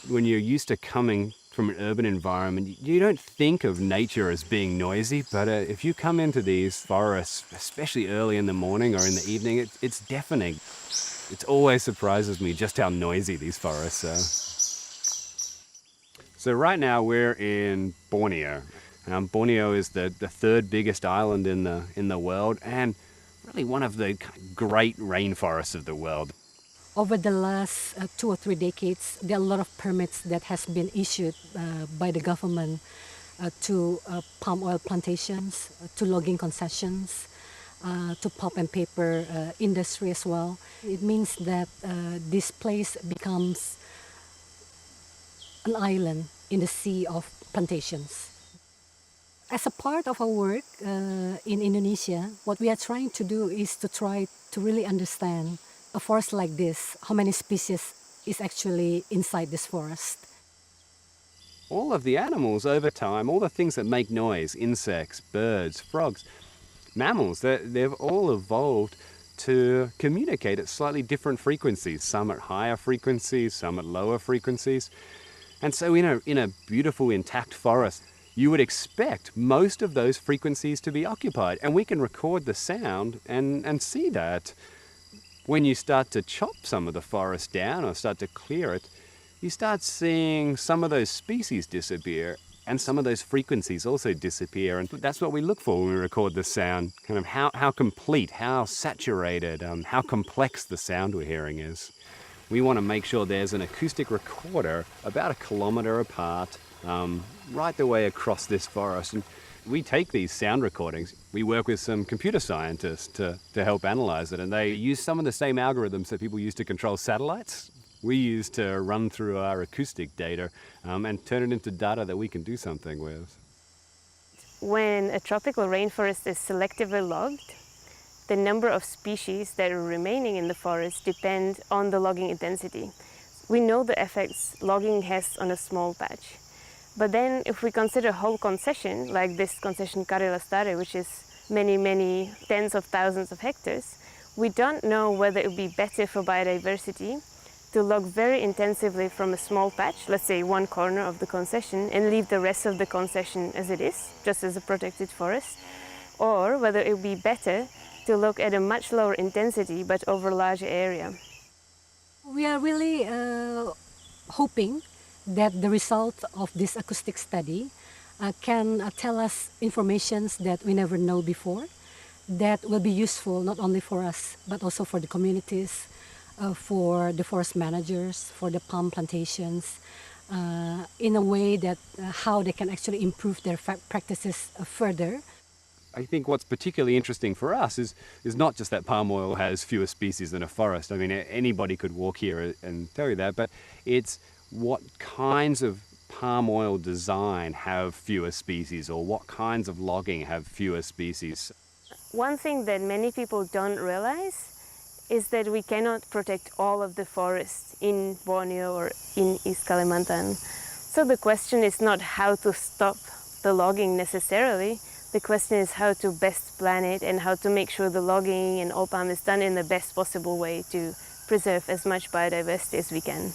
When you're used to coming from an urban environment, you don't think of nature as being noisy, but if you come into these forests, especially early in the morning or in the evening, it's deafening. It always surprises me just how noisy these forests are. So right now we're in Borneo. Borneo is the third biggest island in the world and really one of the great rainforests of the world. Over the last 2 or 3 decades, there are a lot of permits that has been issued by the government to palm oil plantations, to logging concessions, to pulp and paper industry as well. It means that this place becomes an island in the sea of plantations. As a part of our work in Indonesia, what we are trying to do is to try to really understand a forest like this, how many species is actually inside this forest. All of the animals over time, all the things that make noise, insects, birds, frogs, mammals, they've all evolved to communicate at slightly different frequencies, some at higher frequencies, some at lower frequencies. And so in a beautiful intact forest, you would expect most of those frequencies to be occupied, and we can record the sound and see that. When you start to chop some of the forest down or start to clear it, you start seeing some of those species disappear and some of those frequencies also disappear. And that's what we look for when we record the sound, kind of how complete, how saturated, how complex the sound we're hearing is. We want to make sure there's an acoustic recorder about 1 kilometer apart, right the way across this forest. And we take these sound recordings, we work with some computer scientists to help analyze it, and they use some of the same algorithms that people use to control satellites. We use to run through our acoustic data and turn it into data that we can do something with. When a tropical rainforest is selectively logged, the number of species that are remaining in the forest depend on the logging intensity. We know the effects logging has on a small patch. But then if we consider a whole concession, like this concession Karilastare, which is many tens of thousands of hectares, we don't know whether it would be better for biodiversity to log very intensively from a small patch, let's say one corner of the concession, and leave the rest of the concession as it is, just as a protected forest, or whether it would be better to look at a much lower intensity but over a larger area. We are really hoping that the result of this acoustic study can tell us information that we never know before, that will be useful not only for us but also for the communities, for the forest managers, for the palm plantations, in a way that how they can actually improve their practices further. I think what's particularly interesting for us is not just that palm oil has fewer species than a forest. I mean, anybody could walk here and tell you that, but it's what kinds of palm oil design have fewer species, or what kinds of logging have fewer species. One thing that many people don't realize is that we cannot protect all of the forests in Borneo or in East Kalimantan. So the question is not how to stop the logging necessarily. The question is how to best plan it and how to make sure the logging and all palm is done in the best possible way to preserve as much biodiversity as we can.